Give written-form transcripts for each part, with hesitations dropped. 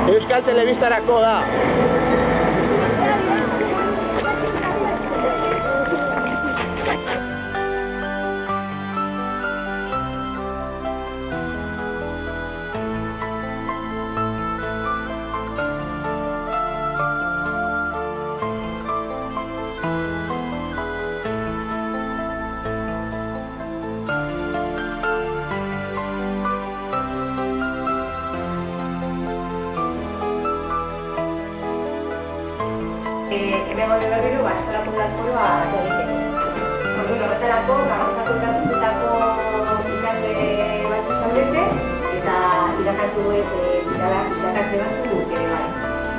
Euskal Telebistarako da. Hemengo berriro, eskolako udalkoroa egiteko. Orduan, horretarako, gabezako ikastetako ikasle batzuk zaudete, eta irakasle batzuk ere bai.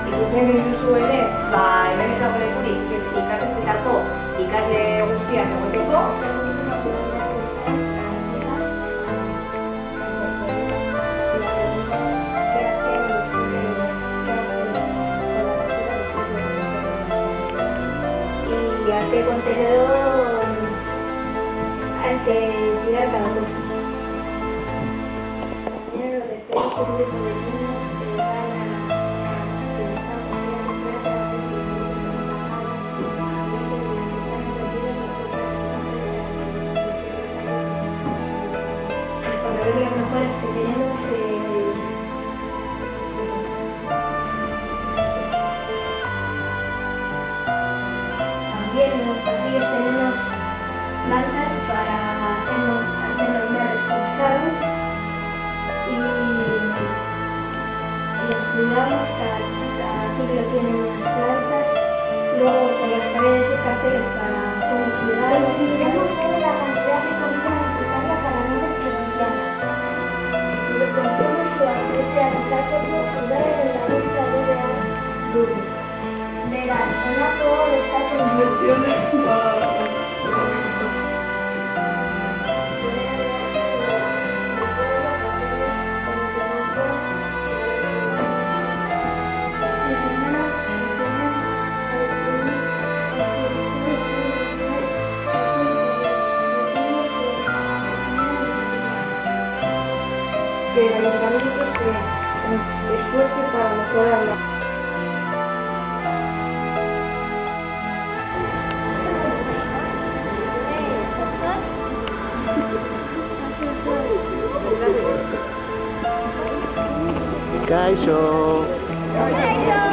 Ikusten duzu ere, hemen ez dago lekurik ikastetako ikasle guztiak egoteko. ¿Qué contenedor hay que tirar cada cosa? Primero lo que se hace es que los niños van cuando veo las mejoras que tenemos en los pasillos tenemos bancas para hacernos más responsables y los cuidamos, cada ciclo tiene unas plantas, luego con las paredes de carteles para cómo cuidarlos. Miramos toda la cantidad de comida necesaria para no desperdiciarla. Lo que hacemos es hacer lugares en la lista de dulces. Verás, una todo está conversiones que el ayuntamiento se esfuerce para mejorarla. Kaixo. Kaixo.